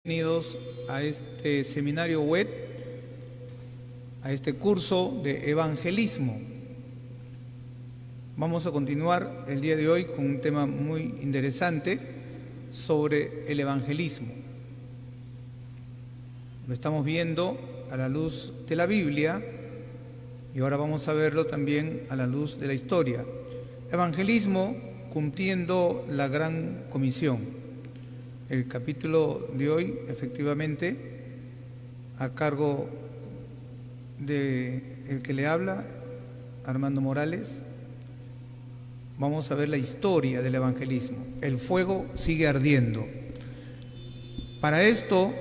Bienvenidos a este seminario web, a este curso de evangelismo. Vamos a continuar el día de hoy con un tema muy interesante sobre el evangelismo. Lo estamos viendo a la luz de la Biblia y ahora vamos a verlo también a la luz de la historia. Evangelismo cumpliendo la gran comisión. El capítulo de hoy, efectivamente, a cargo de el que le habla, Armando Morales, vamos a ver la historia del evangelismo. El fuego sigue ardiendo. Para esto,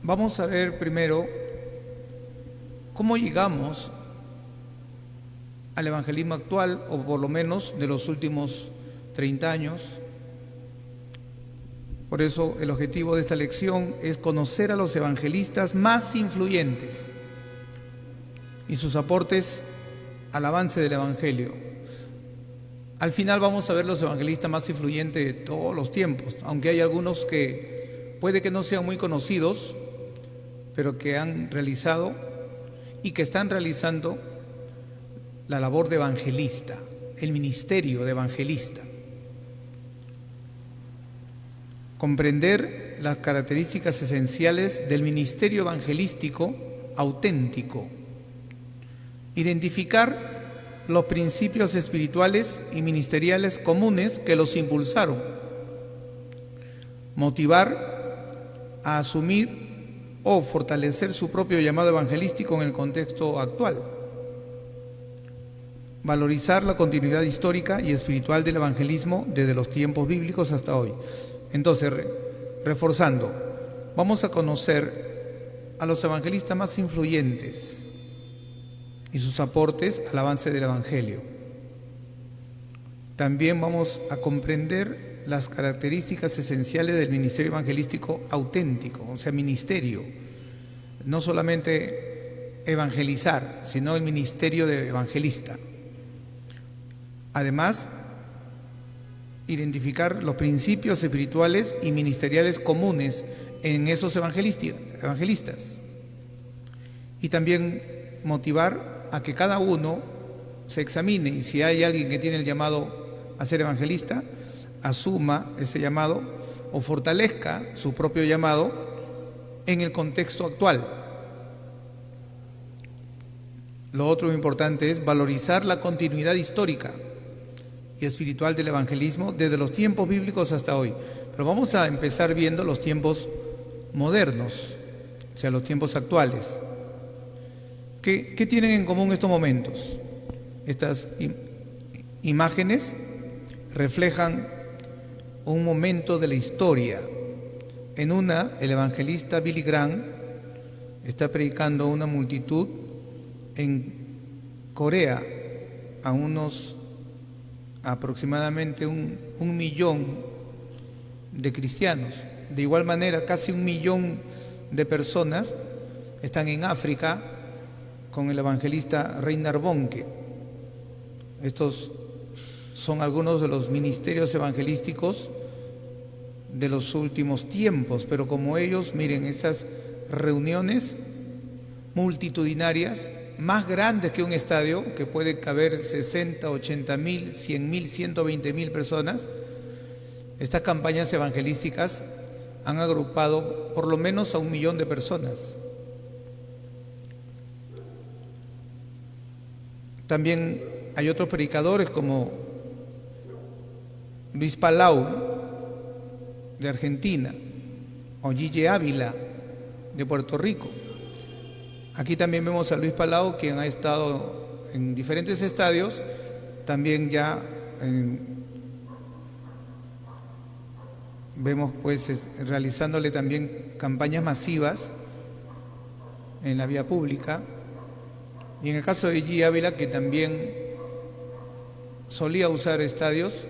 vamos a ver primero cómo llegamos al evangelismo actual, o por lo menos de los últimos 30 años. Por eso el objetivo de esta lección es conocer a los evangelistas más influyentes y sus aportes al avance del evangelio. Al final vamos a ver los evangelistas más influyentes de todos los tiempos, aunque hay algunos que puede que no sean muy conocidos, pero que han realizado y que están realizando la labor de evangelista, el ministerio de evangelista. Comprender las características esenciales del ministerio evangelístico auténtico. Identificar los principios espirituales y ministeriales comunes que los impulsaron. Motivar a asumir o fortalecer su propio llamado evangelístico en el contexto actual. Valorizar la continuidad histórica y espiritual del evangelismo desde los tiempos bíblicos hasta hoy. Entonces, reforzando, vamos a conocer a los evangelistas más influyentes y sus aportes al avance del evangelio. También vamos a comprender las características esenciales del ministerio evangelístico auténtico, o sea, ministerio, no solamente evangelizar, sino el ministerio de evangelista. Además, identificar los principios espirituales y ministeriales comunes en esos evangelistas. Y también motivar a que cada uno se examine y si hay alguien que tiene el llamado a ser evangelista, asuma ese llamado o fortalezca su propio llamado en el contexto actual. Lo otro importante es valorizar la continuidad histórica y espiritual del evangelismo desde los tiempos bíblicos hasta hoy. Pero vamos a empezar viendo los tiempos modernos, o sea, los tiempos actuales. ¿Qué tienen en común estos momentos? Estas imágenes reflejan un momento de la historia. En una, el evangelista Billy Graham está predicando a una multitud en Corea, a unos aproximadamente un millón de cristianos. De igual manera, casi 1 millón de personas están en África con el evangelista Reinhard Bonnke. Estos son algunos de los ministerios evangelísticos de los últimos tiempos, pero como ellos, miren, estas reuniones multitudinarias más grandes que un estadio, que puede caber 60, 80 mil, 100 mil, 120 mil personas, estas campañas evangelísticas han agrupado por lo menos a 1 millón de personas. También hay otros predicadores como Luis Palau, de Argentina, o Gille Ávila, de Puerto Rico. Aquí también vemos a Luis Palau, quien ha estado en diferentes estadios, también ya vemos pues realizándole también campañas masivas en la vía pública. Y en el caso de Gille Ávila, que también solía usar estadios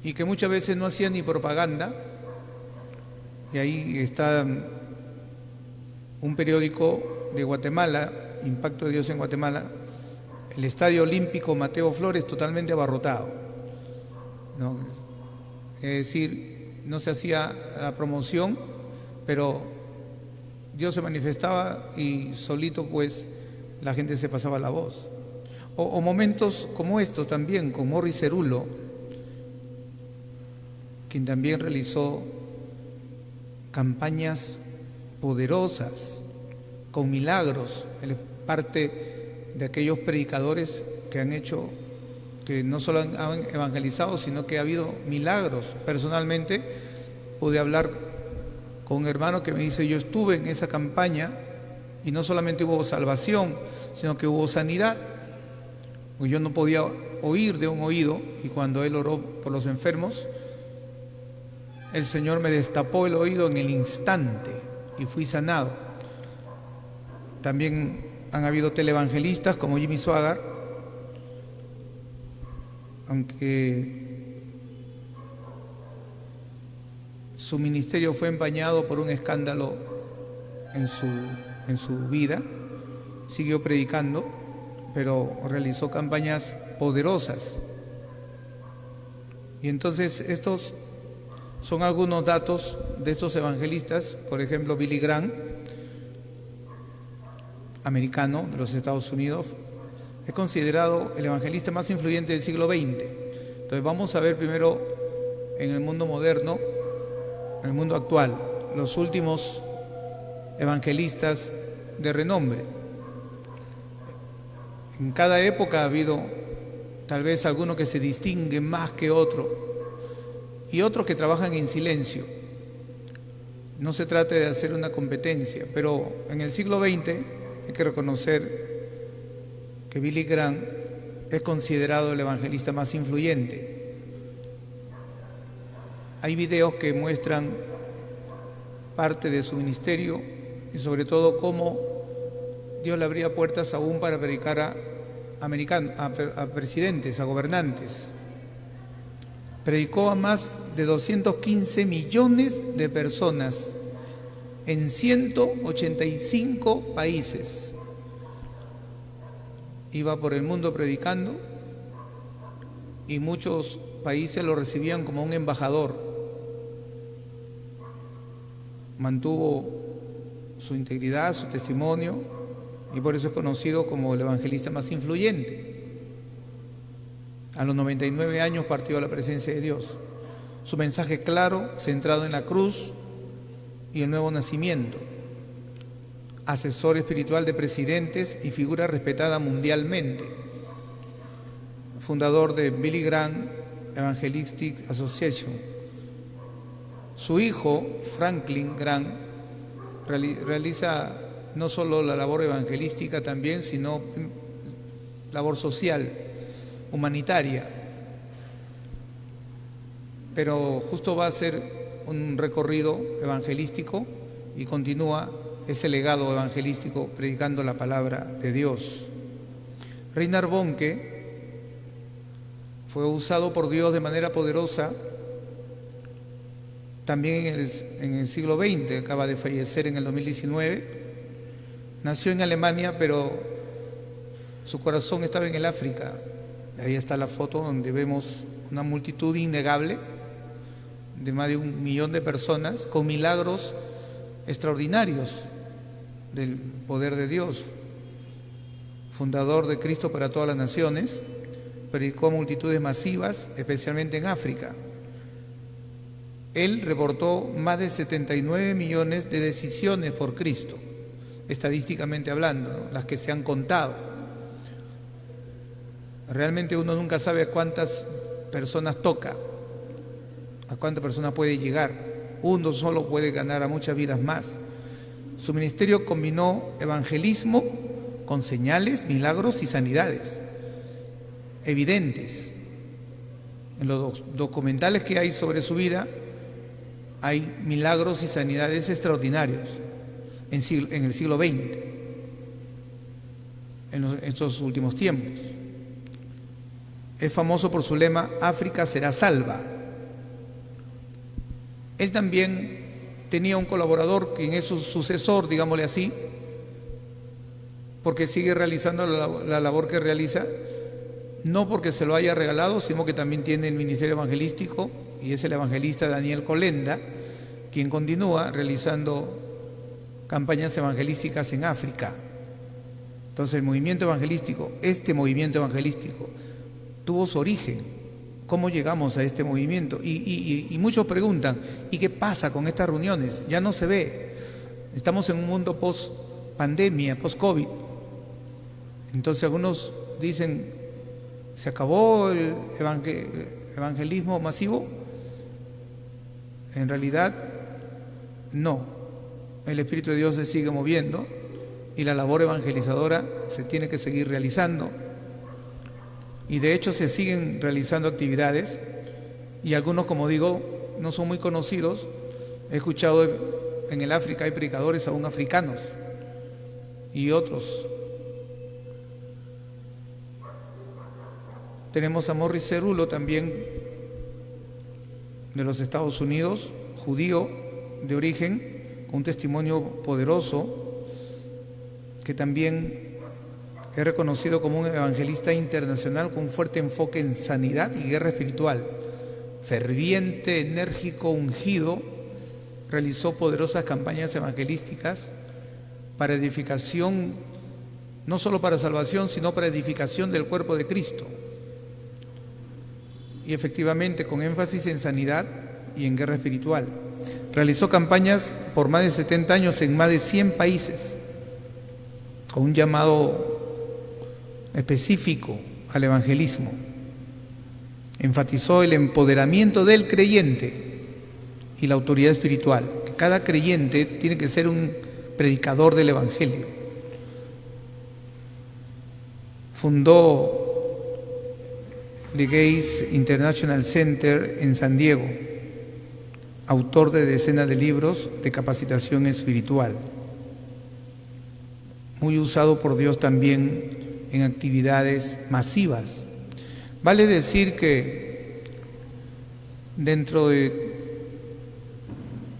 y que muchas veces no hacía ni propaganda, y ahí está un periódico de Guatemala, Impacto de Dios en Guatemala, el Estadio Olímpico Mateo Flores totalmente abarrotado, ¿no? Es decir, no se hacía la promoción, pero Dios se manifestaba y solito pues la gente se pasaba la voz. O momentos como estos también, con Morris Cerulo, quien también realizó campañas poderosas, con milagros. Él es parte de aquellos predicadores que han hecho, que no solo han evangelizado, sino que ha habido milagros. Personalmente pude hablar con un hermano que me dice: yo estuve en esa campaña y no solamente hubo salvación, sino que hubo sanidad. Pues yo no podía oír de un oído, y cuando él oró por los enfermos, el Señor me destapó el oído en el instante y fui sanado. También han habido televangelistas como Jimmy Swaggart, aunque su ministerio fue empañado por un escándalo en su vida, siguió predicando, pero realizó campañas poderosas. Y entonces estos son algunos datos de estos evangelistas. Por ejemplo, Billy Graham, americano de los Estados Unidos, es considerado el evangelista más influyente del siglo XX. Entonces vamos a ver primero en el mundo moderno, en el mundo actual, los últimos evangelistas de renombre. En cada época ha habido tal vez alguno que se distingue más que otro y otros que trabajan en silencio. No se trata de hacer una competencia, pero en el siglo XX hay que reconocer que Billy Graham es considerado el evangelista más influyente. Hay videos que muestran parte de su ministerio y sobre todo cómo Dios le abría puertas aún para predicar a presidentes, a gobernantes. Predicó a más de 215 millones de personas en 185 países. Iba por el mundo predicando y muchos países lo recibían como un embajador. Mantuvo su integridad, su testimonio, y por eso es conocido como el evangelista más influyente. A los 99 años partió a la presencia de Dios. Su mensaje claro, centrado en la cruz y el nuevo nacimiento. Asesor espiritual de presidentes y figura respetada mundialmente. Fundador de Billy Graham Evangelistic Association. Su hijo, Franklin Graham, realiza no solo la labor evangelística también, sino labor social, humanitaria. Pero justo va a hacer un recorrido evangelístico y continúa ese legado evangelístico predicando la palabra de Dios. Reinhard Bonnke fue usado por Dios de manera poderosa también en el siglo XX, acaba de fallecer en el 2019. Nació en Alemania, pero su corazón estaba en el África. Ahí está la foto donde vemos una multitud innegable de más de 1 millón de personas con milagros extraordinarios del poder de Dios. Fundador de Cristo para todas las naciones, predicó a multitudes masivas, especialmente en África. Él reportó más de 79 millones de decisiones por Cristo, estadísticamente hablando, ¿no? Las que se han contado. Realmente uno nunca sabe a cuántas personas toca, a cuántas personas puede llegar. Uno solo puede ganar a muchas vidas más. Su ministerio combinó evangelismo con señales, milagros y sanidades evidentes. En los documentales que hay sobre su vida hay milagros y sanidades extraordinarios en el siglo XX, en estos últimos tiempos. Es famoso por su lema: África será salva. Él también tenía un colaborador, quien es su sucesor, digámosle así, porque sigue realizando la labor que realiza, no porque se lo haya regalado, sino que también tiene el ministerio evangelístico y es el evangelista Daniel Colenda, quien continúa realizando campañas evangelísticas en África. Entonces el movimiento evangelístico, este movimiento evangelístico, tuvo su origen. ¿Cómo llegamos a este movimiento? Y muchos preguntan, ¿y qué pasa con estas reuniones? Ya no se ve. Estamos en un mundo post-pandemia, post-COVID. Entonces algunos dicen, ¿se acabó el evangelismo masivo? En realidad, no. El Espíritu de Dios se sigue moviendo y la labor evangelizadora se tiene que seguir realizando. Y de hecho se siguen realizando actividades y algunos, como digo, no son muy conocidos. He escuchado en el África hay predicadores aún africanos y otros. Tenemos a Morris Cerulo también de los Estados Unidos, judío de origen, con un testimonio poderoso, que también es reconocido como un evangelista internacional con un fuerte enfoque en sanidad y guerra espiritual. Ferviente, enérgico, ungido, realizó poderosas campañas evangelísticas para edificación, no solo para salvación, sino para edificación del cuerpo de Cristo. Y efectivamente con énfasis en sanidad y en guerra espiritual. Realizó campañas por más de 70 años en más de 100 países, con un llamado específico al evangelismo. Enfatizó el empoderamiento del creyente y la autoridad espiritual, que cada creyente tiene que ser un predicador del evangelio. Fundó The Gates International Center en San Diego, autor de decenas de libros de capacitación espiritual, muy usado por Dios también en actividades masivas. Vale decir que dentro de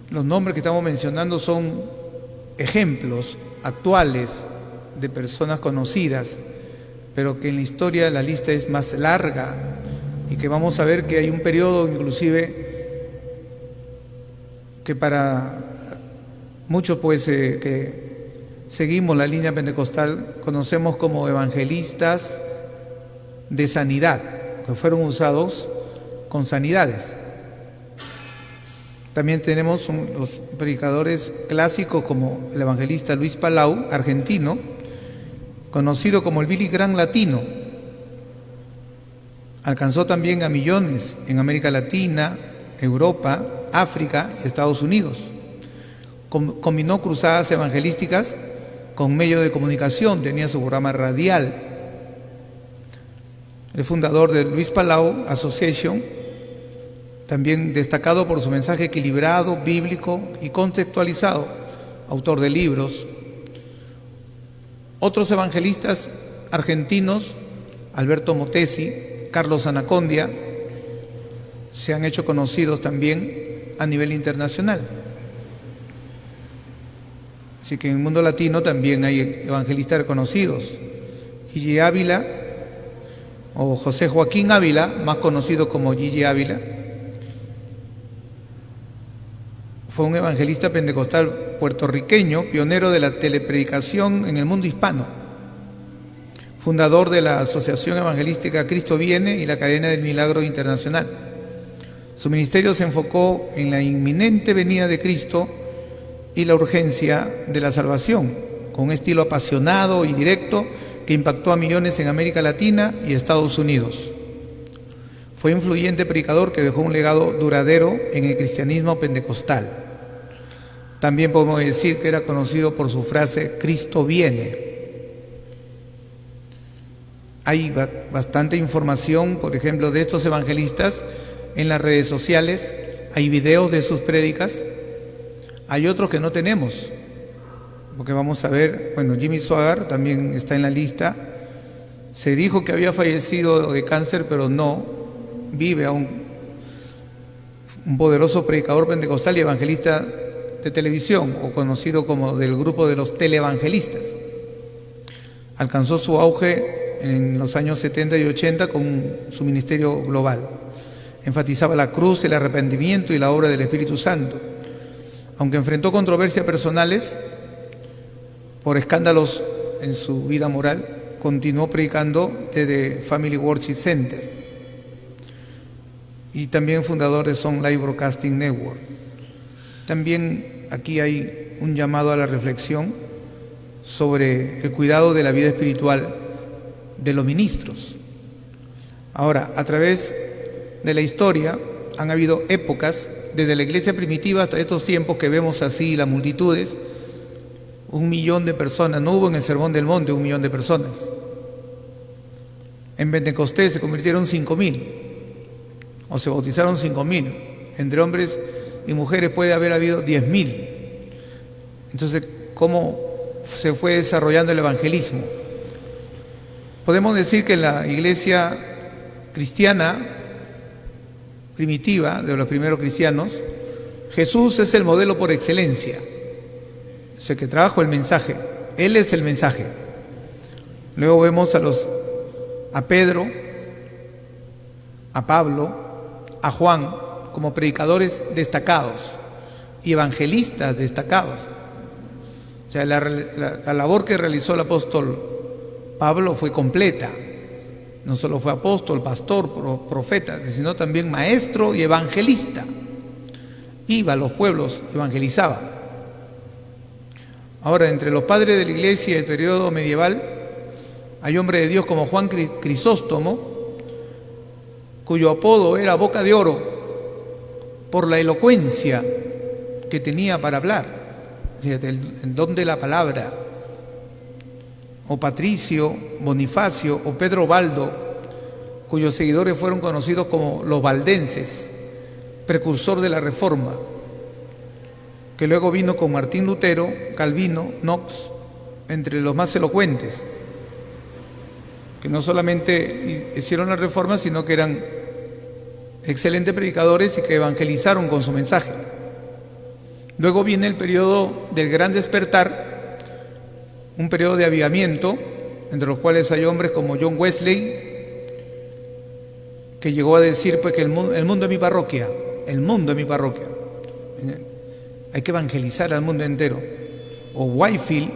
los nombres que estamos mencionando son ejemplos actuales de personas conocidas, pero que en la historia la lista es más larga y que vamos a ver que hay un periodo inclusive que para muchos pues que seguimos la línea pentecostal conocemos como evangelistas de sanidad, que fueron usados con sanidades. También tenemos los predicadores clásicos como el evangelista Luis Palau, argentino, conocido como el Billy Graham latino. Alcanzó también a millones en América Latina, Europa, África y Estados Unidos. Combinó cruzadas evangelísticas con medios de comunicación, tenía su programa radial. El fundador de Luis Palau Association, también destacado por su mensaje equilibrado, bíblico y contextualizado, autor de libros. Otros evangelistas argentinos, Alberto Motesi, Carlos Anacondia, se han hecho conocidos también a nivel internacional. Así que en el mundo latino también hay evangelistas reconocidos. Gigi Ávila, o José Joaquín Ávila, más conocido como Gigi Ávila, fue un evangelista pentecostal puertorriqueño, pionero de la telepredicación en el mundo hispano, fundador de la Asociación Evangelística Cristo Viene y la Cadena del Milagro Internacional. Su ministerio se enfocó en la inminente venida de Cristo y la urgencia de la salvación, con un estilo apasionado y directo que impactó a millones en América Latina y Estados Unidos. Fue un influyente predicador que dejó un legado duradero en el cristianismo pentecostal. También podemos decir que era conocido por su frase Cristo viene. Hay bastante información, por ejemplo, de estos evangelistas en las redes sociales. Hay videos de sus prédicas. Hay otros que no tenemos, porque vamos a ver, bueno, Jimmy Swaggart también está en la lista. Se dijo que había fallecido de cáncer, pero no, vive aún. Un poderoso predicador pentecostal y evangelista de televisión, o conocido como del grupo de los televangelistas. Alcanzó su auge en los años 70 y 80 con su ministerio global. enfatizaba la cruz, el arrepentimiento y la obra del Espíritu Santo. Aunque enfrentó controversias personales por escándalos en su vida moral, continuó predicando desde Family Worship Center y también fundador de Sound Live Broadcasting Network. También aquí hay un llamado a la reflexión sobre el cuidado de la vida espiritual de los ministros. Ahora, a través de la historia han habido épocas, desde la iglesia primitiva hasta estos tiempos que vemos así las multitudes, 1 millón de personas, no hubo en el Sermón del Monte 1 millón de personas. En Pentecostés se convirtieron 5.000, o se bautizaron 5.000. Entre hombres y mujeres puede haber habido 10.000. Entonces, ¿cómo se fue desarrollando el evangelismo? Podemos decir que la iglesia cristiana primitiva, de los primeros cristianos, Jesús es el modelo por excelencia. Es el que trajo el mensaje. Él es el mensaje. Luego vemos a Pedro, a Pablo, a Juan como predicadores destacados y evangelistas destacados. O sea, la labor que realizó el apóstol Pablo fue completa. No solo fue apóstol, pastor, profeta, sino también maestro y evangelista. Iba a los pueblos, evangelizaba. Ahora, entre los padres de la iglesia del periodo medieval, hay hombres de Dios como Juan Crisóstomo, cuyo apodo era Boca de Oro, por la elocuencia que tenía para hablar, el don de la palabra. O Patricio, Bonifacio o Pedro Baldo, cuyos seguidores fueron conocidos como los valdenses, precursor de la Reforma, que luego vino con Martín Lutero, Calvino, Knox, entre los más elocuentes, que no solamente hicieron la Reforma, sino que eran excelentes predicadores y que evangelizaron con su mensaje. Luego viene el periodo del Gran Despertar, un periodo de avivamiento, entre los cuales hay hombres como John Wesley, que llegó a decir pues que el mundo es mi parroquia, el mundo es mi parroquia. Hay que evangelizar al mundo entero. O Whitefield,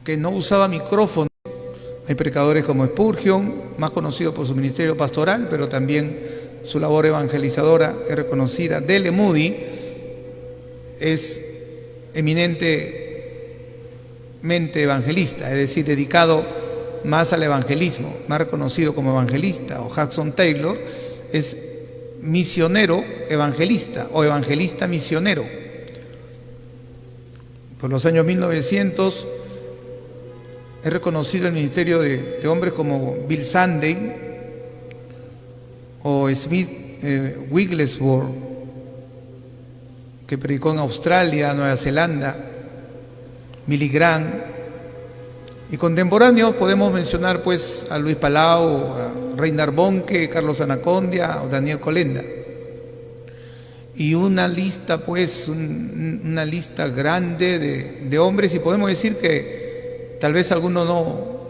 que no usaba micrófono. Hay predicadores como Spurgeon, más conocido por su ministerio pastoral, pero también su labor evangelizadora es reconocida. D.L. Moody es eminentemente evangelista, es decir, dedicado más al evangelismo, más reconocido como evangelista. O Hudson Taylor es misionero evangelista o evangelista misionero. Por los años 1900 es reconocido el ministerio de hombres como Bill Sunday o Smith Wigglesworth, que predicó en Australia, Nueva Zelanda, Billy Graham. Y contemporáneos podemos mencionar pues a Luis Palau, a Reinhard Bonnke, Carlos Anacondia o Daniel Colenda. Y una lista pues, una lista grande de hombres, y podemos decir que tal vez algunos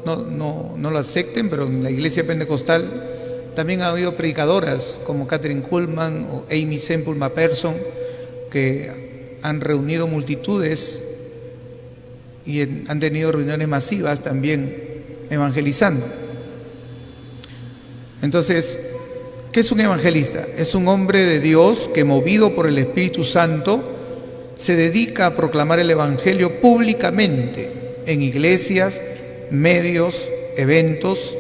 no lo acepten, pero en la iglesia pentecostal también ha habido predicadoras como Catherine Kuhlman o Amy Semple McPherson, que han reunido multitudes y han tenido reuniones masivas también evangelizando. Entonces, ¿qué es un evangelista? Es un hombre de Dios que, movido por el Espíritu Santo, se dedica a proclamar el evangelio públicamente en iglesias, medios, eventos,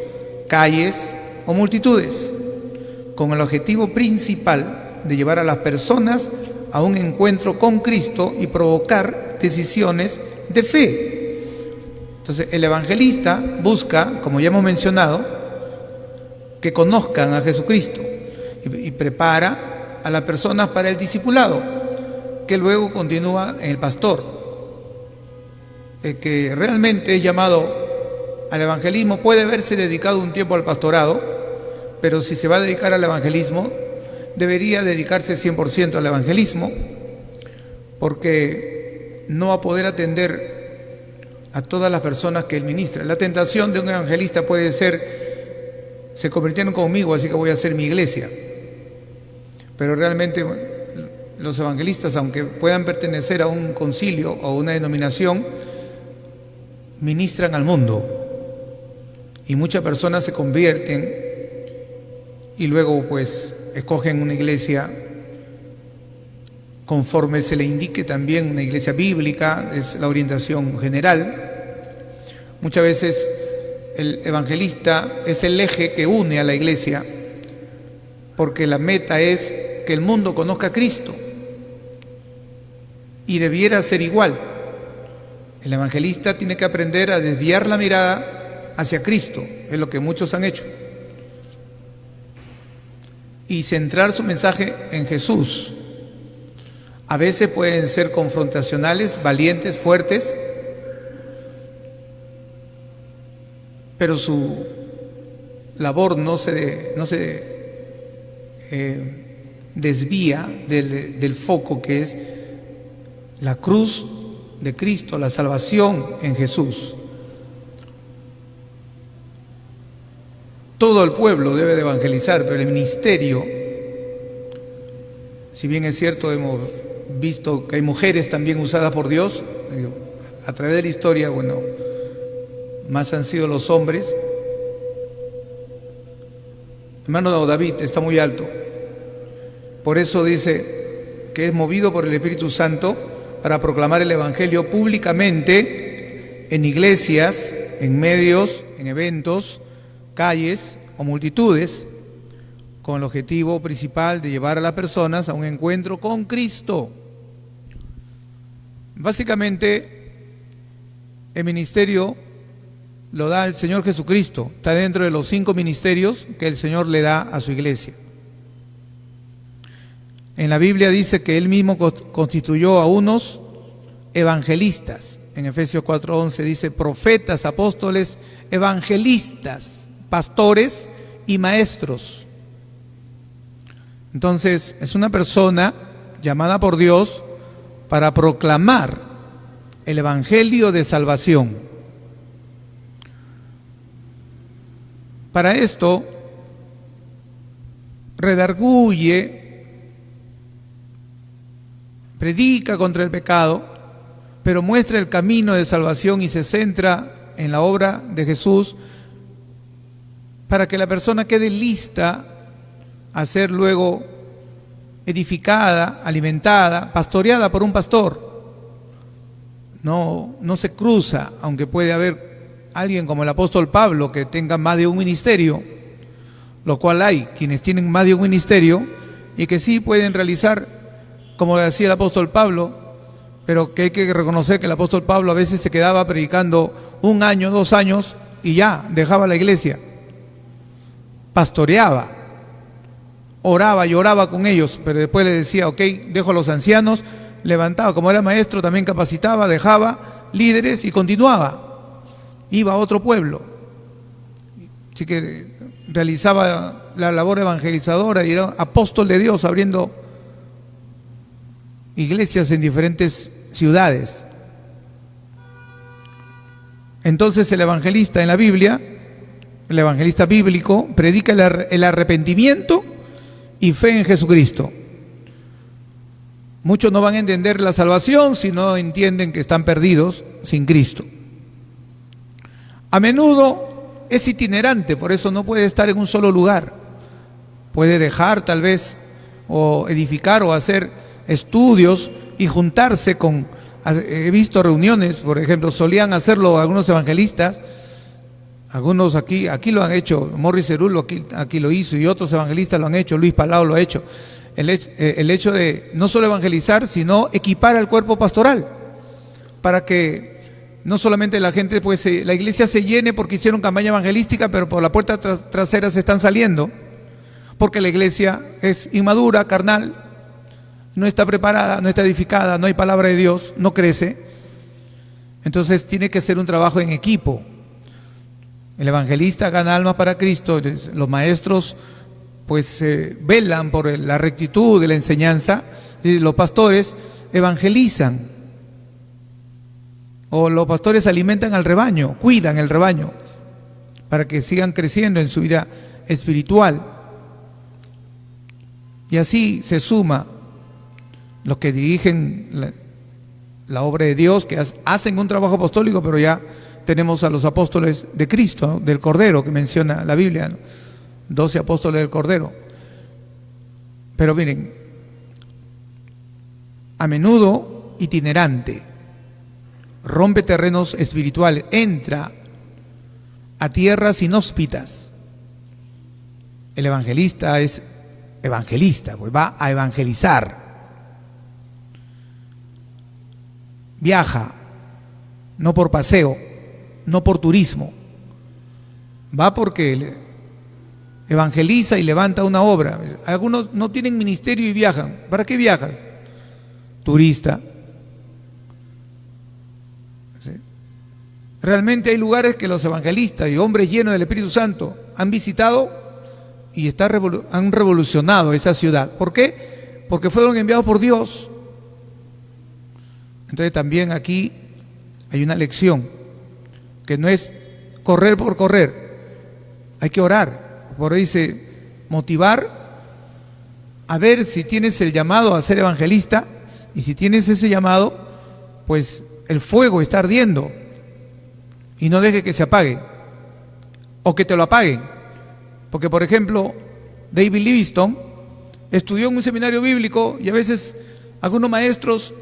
calles o multitudes, con el objetivo principal de llevar a las personas a un encuentro con Cristo y provocar decisiones de fe. Entonces, el evangelista busca, como ya hemos mencionado, que conozcan a Jesucristo y prepara a las personas para el discipulado, que luego continúa en el pastor. El que realmente es llamado al evangelismo puede verse dedicado un tiempo al pastorado, pero si se va a dedicar al evangelismo, debería dedicarse 100% al evangelismo, porque no va a poder atender a todas las personas que él ministra. La tentación de un evangelista puede ser se convirtieron conmigo, así que voy a hacer mi iglesia. Pero realmente los evangelistas, aunque puedan pertenecer a un concilio o a una denominación, ministran al mundo. Y muchas personas se convierten y luego pues escogen una iglesia conforme se le indique también, una iglesia bíblica, es la orientación general. Muchas veces el evangelista es el eje que une a la iglesia, porque la meta es que el mundo conozca a Cristo, y debiera ser igual. El evangelista tiene que aprender a desviar la mirada hacia Cristo, es lo que muchos han hecho, y centrar su mensaje en Jesús. A veces pueden ser confrontacionales, valientes, fuertes, pero su labor no se desvía del foco, que es la cruz de Cristo, la salvación en Jesús. Todo el pueblo debe de evangelizar, pero el ministerio, si bien es cierto, hemos visto que hay mujeres también usadas por Dios, a través de la historia, bueno, más han sido los hombres. Hermano David está muy alto, por eso dice que es movido por el Espíritu Santo para proclamar el Evangelio públicamente en iglesias, en medios, en eventos, calles o multitudes, con el objetivo principal de llevar a las personas a un encuentro con Cristo. Básicamente, el ministerio lo da el Señor Jesucristo, está dentro de los 5 ministerios que el Señor le da a su iglesia. En la Biblia dice que Él mismo constituyó a unos evangelistas. En Efesios 4:11 dice profetas, apóstoles, evangelistas, pastores y maestros. Entonces, es una persona llamada por Dios para proclamar el evangelio de salvación. Para esto, redarguye, predica contra el pecado, pero muestra el camino de salvación y se centra en la obra de Jesús para que la persona quede lista a ser luego edificada, alimentada, pastoreada por un pastor. No se cruza, aunque puede haber alguien como el apóstol Pablo que tenga más de un ministerio, lo cual hay quienes tienen más de un ministerio y que sí pueden realizar, como decía el apóstol Pablo, pero que hay que reconocer que el apóstol Pablo a veces se quedaba predicando 1 año, 2 años y ya dejaba la iglesia. Pastoreaba, oraba y oraba con ellos, pero después le decía, ok, dejo a los ancianos, levantaba, como era maestro también capacitaba, dejaba líderes y continuaba. Iba a otro pueblo. Así que realizaba la labor evangelizadora y era apóstol de Dios, abriendo iglesias en diferentes ciudades. Entonces el evangelista en la Biblia, el evangelista bíblico, predica el arrepentimiento y fe en Jesucristo. Muchos no van a entender la salvación si no entienden que están perdidos sin Cristo. A menudo es itinerante, por eso no puede estar en un solo lugar. Puede dejar tal vez, o edificar o hacer estudios y juntarse con... He visto reuniones, por ejemplo, solían hacerlo algunos evangelistas, algunos aquí lo han hecho, Morris Cerulo aquí lo hizo y otros evangelistas lo han hecho, Luis Palau lo ha hecho. El hecho de no solo evangelizar, sino equipar al cuerpo pastoral, para que no solamente la gente, pues la iglesia se llene porque hicieron campaña evangelística, pero por la puerta trasera se están saliendo, porque la iglesia es inmadura, carnal, no está preparada, no está edificada, no hay palabra de Dios, no crece. Entonces tiene que ser un trabajo en equipo. El evangelista gana almas para Cristo, los maestros pues velan por la rectitud de la enseñanza, y los pastores evangelizan, o los pastores alimentan al rebaño, cuidan el rebaño para que sigan creciendo en su vida espiritual. Y así se suma los que dirigen la obra de Dios, que hacen un trabajo apostólico, pero ya tenemos a los apóstoles de Cristo, ¿no?, del Cordero, que menciona la Biblia, ¿no? 12 apóstoles del Cordero. Pero miren, a menudo itinerante, rompe terrenos espirituales, entra a tierras inhóspitas. El evangelista es evangelista, pues va a evangelizar. Viaja, no por paseo, no por turismo, va porque evangeliza y levanta una obra. Algunos no tienen ministerio y viajan. ¿Para qué viajas? Turista. ¿Sí? Realmente hay lugares que los evangelistas y hombres llenos del Espíritu Santo han visitado y han revolucionado esa ciudad. ¿Por qué? Porque fueron enviados por Dios. Entonces también aquí hay una lección, que no es correr por correr, hay que orar. Por ahí dice, motivar a ver si tienes el llamado a ser evangelista, y si tienes ese llamado, pues el fuego está ardiendo y no deje que se apague o que te lo apaguen. Porque, por ejemplo, David Livingstone estudió en un seminario bíblico y a veces algunos maestros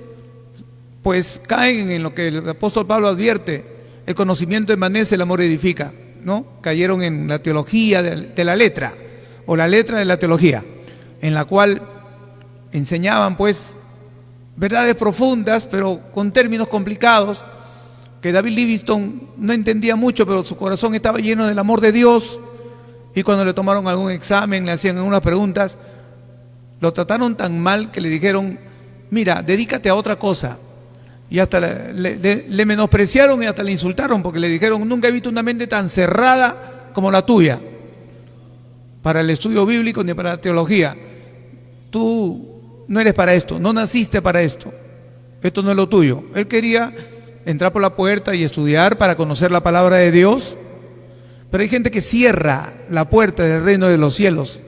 pues caen en lo que el apóstol Pablo advierte: el conocimiento envanece, el amor edifica, ¿no? Cayeron en la teología de la letra, o la letra de la teología, en la cual enseñaban pues verdades profundas, pero con términos complicados, que David Livingstone no entendía mucho, pero su corazón estaba lleno del amor de Dios, y cuando le tomaron algún examen, le hacían algunas preguntas, lo trataron tan mal que le dijeron: mira, dedícate a otra cosa. Y hasta le menospreciaron y hasta le insultaron, porque le dijeron: nunca he visto una mente tan cerrada como la tuya para el estudio bíblico ni para la teología. Tú no eres para esto, no naciste para esto, esto no es lo tuyo. Él quería entrar por la puerta y estudiar para conocer la palabra de Dios, pero hay gente que cierra la puerta del reino de los cielos,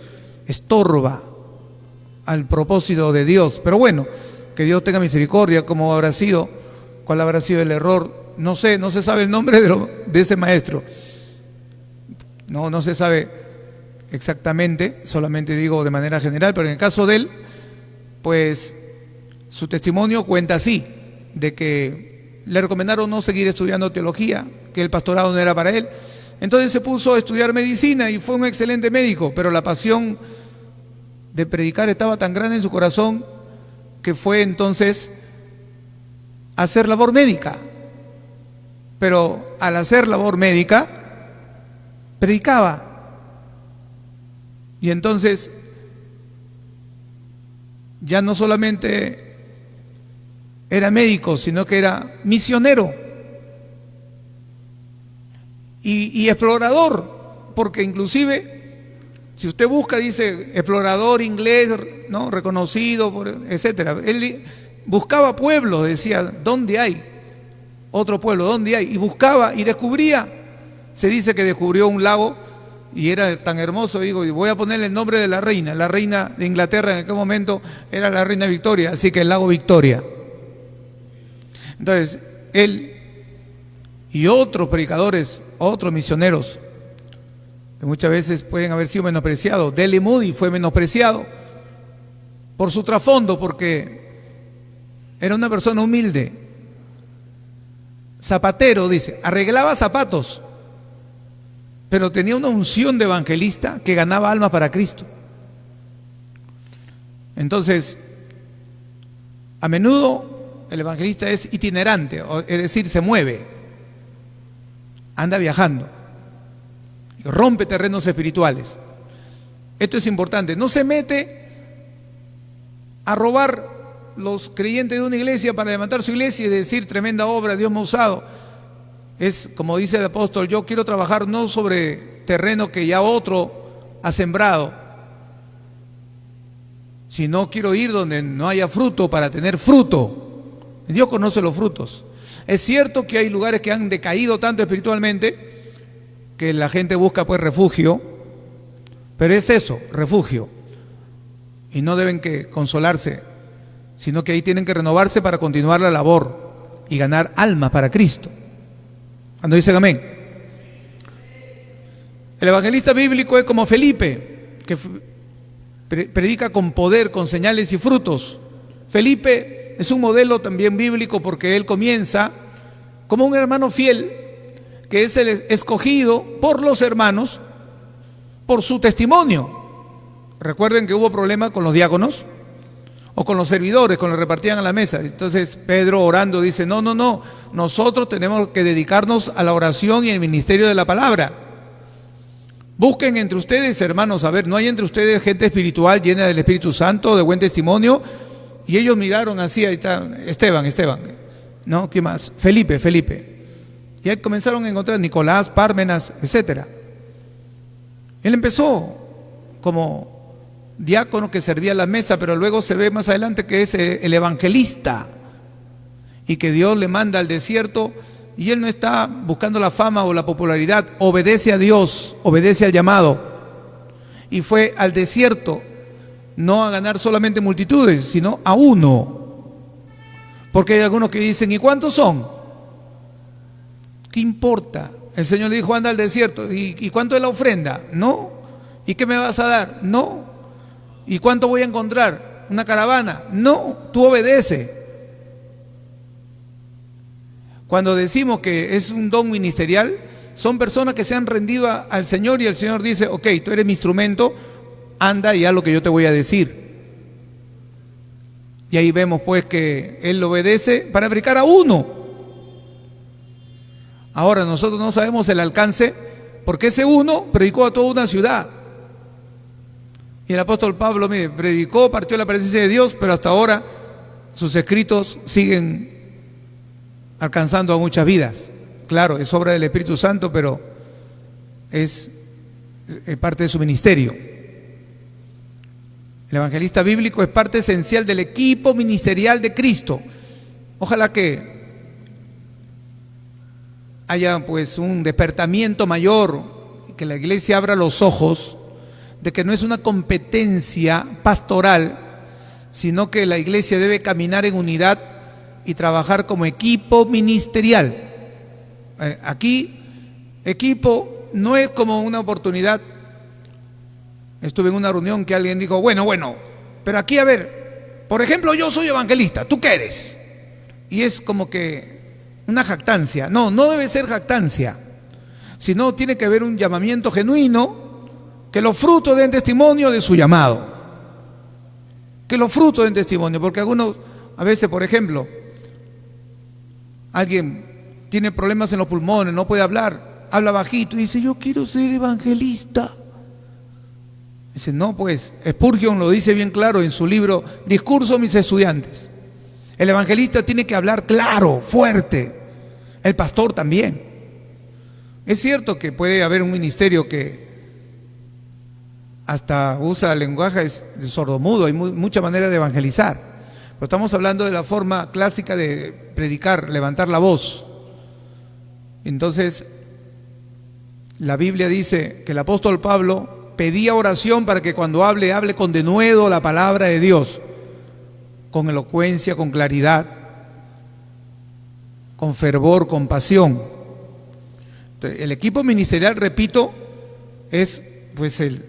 estorba al propósito de Dios. Pero bueno, que Dios tenga misericordia. ¿Cómo habrá sido? ¿Cuál habrá sido el error? No sé, no se sabe el nombre de ese maestro. No se sabe exactamente, solamente digo de manera general, pero en el caso de él, pues su testimonio cuenta así, de que le recomendaron no seguir estudiando teología, que el pastorado no era para él. Entonces se puso a estudiar medicina y fue un excelente médico, pero la pasión de predicar estaba tan grande en su corazón que fue entonces a hacer labor médica. Pero al hacer labor médica, predicaba. Y entonces ya no solamente era médico, sino que era misionero y explorador, porque inclusive, si usted busca, dice explorador inglés, ¿no?, reconocido, etcétera. Él buscaba pueblos, decía: ¿dónde hay otro pueblo? ¿Dónde hay? Y buscaba y descubría. Se dice que descubrió un lago y era tan hermoso, digo, y voy a ponerle el nombre de la reina de Inglaterra en aquel momento era la reina Victoria, así que el lago Victoria. Entonces, él y otros predicadores, otros misioneros, que muchas veces pueden haber sido menospreciados. D.L. Moody fue menospreciado por su trasfondo, porque era una persona humilde, zapatero, dice, arreglaba zapatos, pero tenía una unción de evangelista que ganaba almas para Cristo. Entonces, a menudo el evangelista es itinerante, es decir, se mueve, anda viajando, rompe terrenos espirituales. Esto es importante. No se mete a robar los creyentes de una iglesia para levantar su iglesia y decir: tremenda obra, Dios me ha usado. Es como dice el apóstol: yo quiero trabajar no sobre terreno que ya otro ha sembrado, sino quiero ir donde no haya fruto para tener fruto. Dios conoce los frutos. Es cierto que hay lugares que han decaído tanto espiritualmente que la gente busca pues refugio Pero es eso, refugio. Y no deben que consolarse, sino que ahí tienen que renovarse para continuar la labor y ganar almas para Cristo. Cuando dicen amén. El evangelista bíblico es como Felipe, que predica con poder, con señales y frutos. Felipe es un modelo también bíblico porque él comienza como un hermano fiel, que es el escogido por los hermanos por su testimonio. Recuerden que hubo problemas con los diáconos o con los servidores, cuando repartían a la mesa. Entonces Pedro, orando, dice: no, nosotros tenemos que dedicarnos a la oración y el ministerio de la palabra. Busquen entre ustedes, hermanos, a ver, ¿no hay entre ustedes gente espiritual llena del Espíritu Santo, de buen testimonio? Y ellos miraron así, ahí está Esteban, ¿no? ¿Qué más? Felipe. Y ahí comenzaron a encontrar Nicolás, Pármenas, etcétera. Él empezó como diácono que servía a la mesa, pero luego se ve más adelante que es el evangelista y que Dios le manda al desierto. Y él no está buscando la fama o la popularidad, obedece a Dios, obedece al llamado. Y fue al desierto, no a ganar solamente multitudes, sino a uno. Porque hay algunos que dicen: ¿y cuántos son? ¿Qué importa? El Señor le dijo: anda al desierto. ¿Y cuánto es la ofrenda? No. ¿Y qué me vas a dar? No. ¿Y cuánto voy a encontrar? ¿Una caravana? No. Tú obedece. Cuando decimos que es un don ministerial, son personas que se han rendido al Señor y el Señor dice: ok, tú eres mi instrumento, anda y haz lo que yo te voy a decir. Y ahí vemos pues que Él obedece para predicar a uno. Ahora nosotros no sabemos el alcance, porque ese uno predicó a toda una ciudad. Y el apóstol Pablo, mire, predicó, partió la presencia de Dios, pero hasta ahora sus escritos siguen alcanzando a muchas vidas. Claro, es obra del Espíritu Santo, pero es parte de su ministerio. El evangelista bíblico es parte esencial del equipo ministerial de Cristo. Ojalá que haya pues un despertamiento mayor, que la iglesia abra los ojos de que no es una competencia pastoral, sino que la iglesia debe caminar en unidad y trabajar como equipo ministerial. Aquí, equipo no es como una oportunidad. Estuve en una reunión que alguien dijo: bueno, pero aquí, a ver, por ejemplo, yo soy evangelista, ¿tú qué eres? Y es como que una jactancia. No debe ser jactancia, sino tiene que haber un llamamiento genuino, que los frutos den testimonio de su llamado. Que los frutos den testimonio, porque algunos, a veces, por ejemplo, alguien tiene problemas en los pulmones, no puede hablar, habla bajito y dice: yo quiero ser evangelista. Dice: no, pues Spurgeon lo dice bien claro en su libro Discurso a mis estudiantes. El evangelista tiene que hablar claro, fuerte. El pastor también. Es cierto que puede haber un ministerio que hasta usa lenguaje de sordomudo, hay mucha manera de evangelizar. Pero estamos hablando de la forma clásica de predicar, levantar la voz. Entonces, la Biblia dice que el apóstol Pablo pedía oración para que cuando hable con denuedo la palabra de Dios, con elocuencia, con claridad, con fervor, con pasión. Entonces, el equipo ministerial, repito, es pues el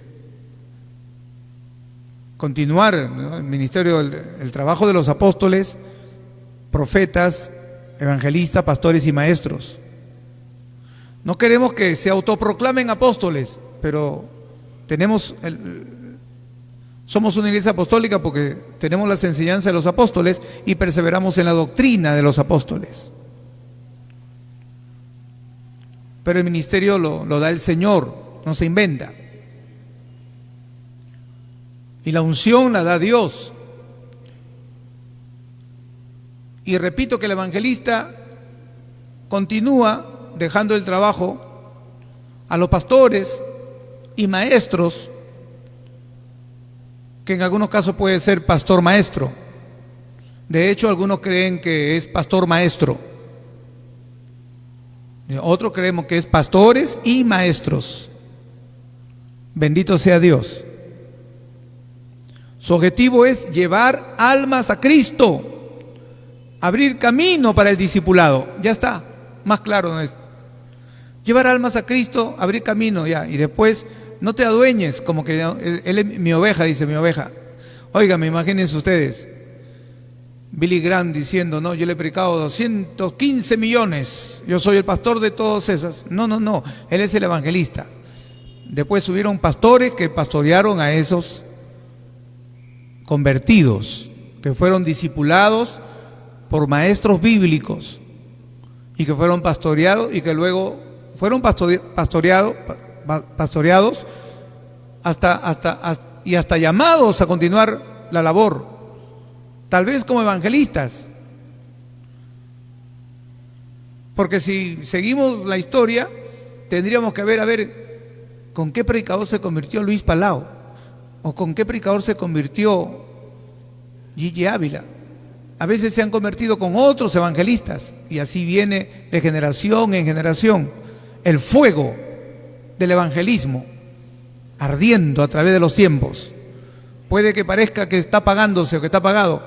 continuar, ¿no?, el ministerio, el trabajo de los apóstoles, profetas, evangelistas, pastores y maestros. No queremos que se autoproclamen apóstoles, pero somos una iglesia apostólica porque tenemos las enseñanzas de los apóstoles y perseveramos en la doctrina de los apóstoles. Pero el ministerio lo da el Señor, no se inventa. Y la unción la da Dios. Y repito que el evangelista continúa dejando el trabajo a los pastores y maestros, que en algunos casos puede ser pastor maestro. De hecho, algunos creen que es pastor maestro. Otros creemos que es pastores y maestros. Bendito sea Dios. Su objetivo es llevar almas a Cristo, abrir camino para el discipulado. Ya está, más claro no es. Llevar almas a Cristo, abrir camino ya. Y después no te adueñes, como que él es mi oveja, dice mi oveja. Oigan, imagínense ustedes, Billy Graham diciendo, no, yo le he predicado 215 millones, yo soy el pastor de todos esos. No, él es el evangelista. Después hubieron pastores que pastorearon a esos convertidos, que fueron discipulados por maestros bíblicos y que fueron pastoreados y que luego fueron pastoreados hasta llamados a continuar la labor, tal vez como evangelistas. Porque si seguimos la historia, tendríamos que ver, a ver, ¿con qué predicador se convirtió Luis Palau? ¿O con qué predicador se convirtió Gigi Ávila? A veces se han convertido con otros evangelistas y así viene de generación en generación el fuego del evangelismo ardiendo a través de los tiempos. Puede que parezca que está apagándose o que está apagado,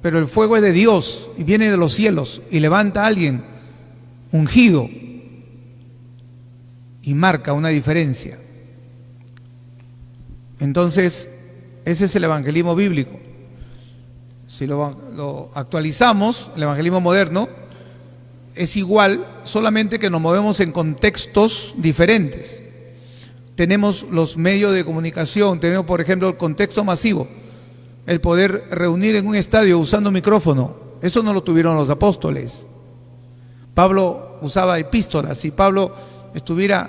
pero el fuego es de Dios y viene de los cielos y levanta a alguien ungido y marca una diferencia. Entonces, ese es el evangelismo bíblico. Si lo actualizamos, el evangelismo moderno es igual, solamente que nos movemos en contextos diferentes. Tenemos los medios de comunicación, tenemos por ejemplo el contexto masivo, el poder reunir en un estadio usando micrófono. Eso no lo tuvieron los apóstoles. Pablo usaba epístolas. Si Pablo estuviera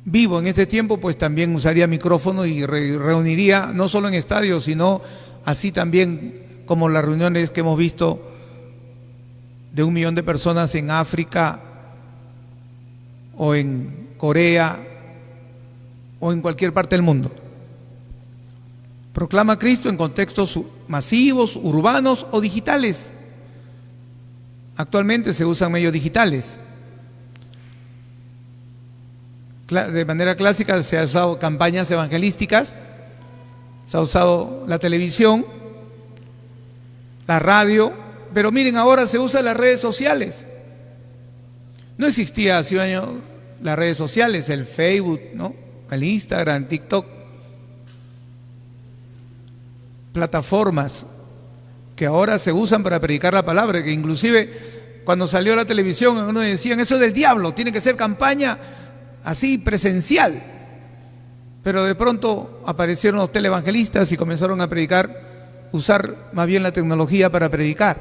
vivo en este tiempo, pues también usaría micrófono y reuniría no solo en estadios, sino así también como las reuniones que hemos visto de 1 millón de personas en África o en Corea o en cualquier parte del mundo. Proclama a Cristo en contextos masivos, urbanos o digitales. Actualmente se usan medios digitales. De manera clásica se ha usado campañas evangelísticas, se ha usado la televisión, la radio, pero miren, ahora se usan las redes sociales. No existía hace un año las redes sociales, el Facebook, ¿no? El Instagram, TikTok, plataformas que ahora se usan para predicar la palabra, que inclusive cuando salió la televisión algunos decían, eso es del diablo, tiene que ser campaña así presencial. Pero de pronto aparecieron los televangelistas y comenzaron a predicar, usar más bien la tecnología para predicar.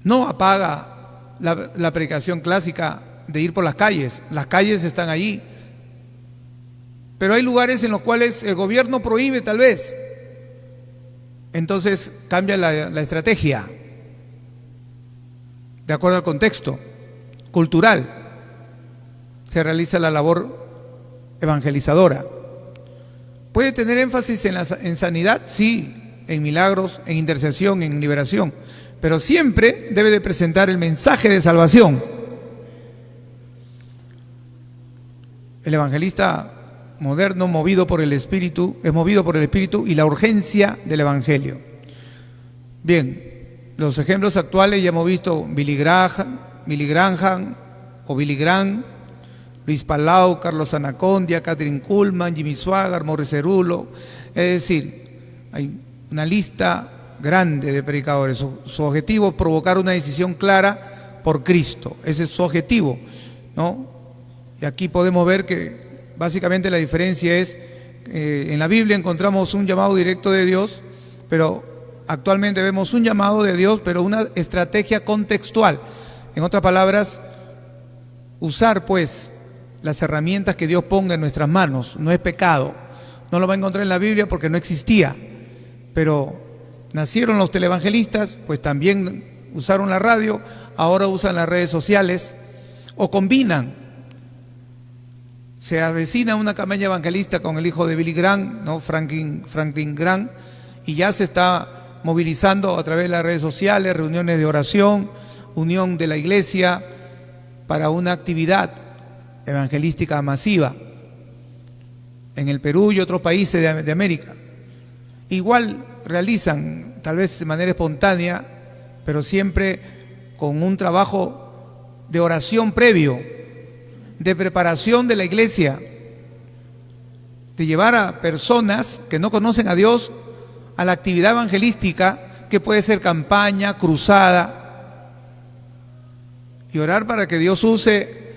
No apaga la predicación clásica de ir por las calles están allí, pero hay lugares en los cuales el gobierno prohíbe tal vez, entonces cambia la estrategia de acuerdo al contexto cultural, se realiza la labor evangelizadora. ¿Puede tener énfasis en sanidad? Sí, en milagros, en intercesión, en liberación, pero siempre debe de presentar el mensaje de salvación. El evangelista moderno, movido por el Espíritu, es movido por el Espíritu y la urgencia del Evangelio. Bien, los ejemplos actuales ya hemos visto Billy Graham, Luis Palau, Carlos Anacondia, Catherine Kuhlman, Jimmy Swaggart, Morris Cerullo. Es decir, hay una lista grande de predicadores. Su objetivo es provocar una decisión clara por Cristo. Ese es su objetivo, ¿no? Y aquí podemos ver que básicamente la diferencia es, en la Biblia encontramos un llamado directo de Dios, pero actualmente vemos un llamado de Dios, pero una estrategia contextual. En otras palabras, usar pues las herramientas que Dios ponga en nuestras manos no es pecado. No lo va a encontrar en la Biblia porque no existía, pero nacieron los televangelistas, pues también usaron la radio, ahora usan las redes sociales o combinan. Se avecina una campaña evangelista con el hijo de Billy Graham, ¿no? Franklin Graham, y ya se está movilizando a través de las redes sociales, reuniones de oración, unión de la iglesia para una actividad evangelística masiva en el Perú y otros países de América. Igual realizan, tal vez de manera espontánea, pero siempre con un trabajo de oración previo, de preparación de la iglesia, de llevar a personas que no conocen a Dios a la actividad evangelística, que puede ser campaña, cruzada, y orar para que Dios use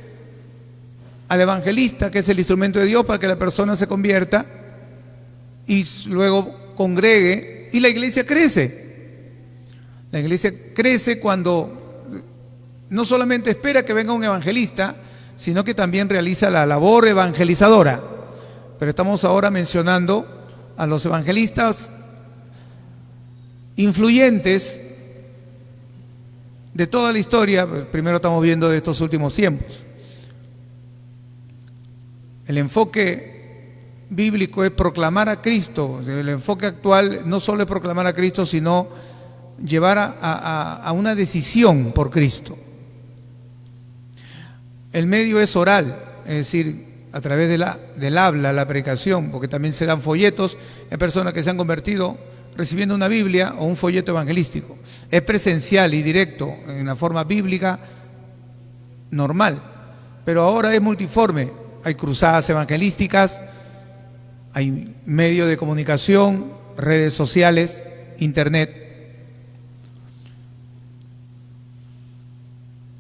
al evangelista, que es el instrumento de Dios, para que la persona se convierta y luego congregue, y la iglesia crece. La iglesia crece cuando no solamente espera que venga un evangelista, sino que también realiza la labor evangelizadora. Pero estamos ahora mencionando a los evangelistas influyentes de toda la historia. Primero estamos viendo de estos últimos tiempos. El enfoque bíblico es proclamar a Cristo. El enfoque actual no solo es proclamar a Cristo, sino llevar a una decisión por Cristo. El medio es oral, es decir, a través del habla, la predicación, porque también se dan folletos en personas que se han convertido recibiendo una Biblia o un folleto evangelístico. Es presencial y directo, en una forma bíblica normal, pero ahora es multiforme. Hay cruzadas evangelísticas, hay medios de comunicación, redes sociales, internet.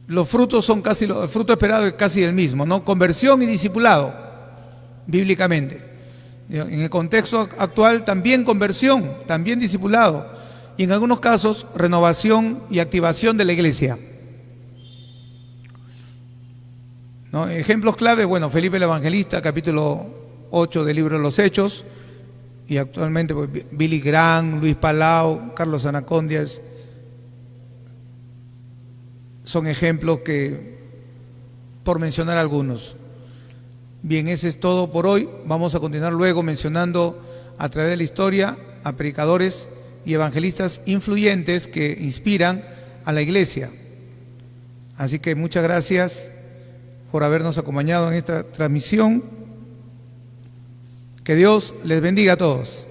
Los frutos son casi, el fruto esperado es casi el mismo, ¿no? Conversión y discipulado, bíblicamente. En el contexto actual también conversión, también discipulado, y en algunos casos renovación y activación de la iglesia, ¿no? Ejemplos clave, bueno, Felipe el Evangelista, capítulo 8 del libro de los Hechos, y actualmente pues, Billy Graham, Luis Palau, Carlos Anacondias, son ejemplos que, por mencionar algunos. Bien, ese es todo por hoy. Vamos a continuar luego mencionando a través de la historia a predicadores y evangelistas influyentes que inspiran a la iglesia. Así que muchas gracias por habernos acompañado en esta transmisión. Que Dios les bendiga a todos.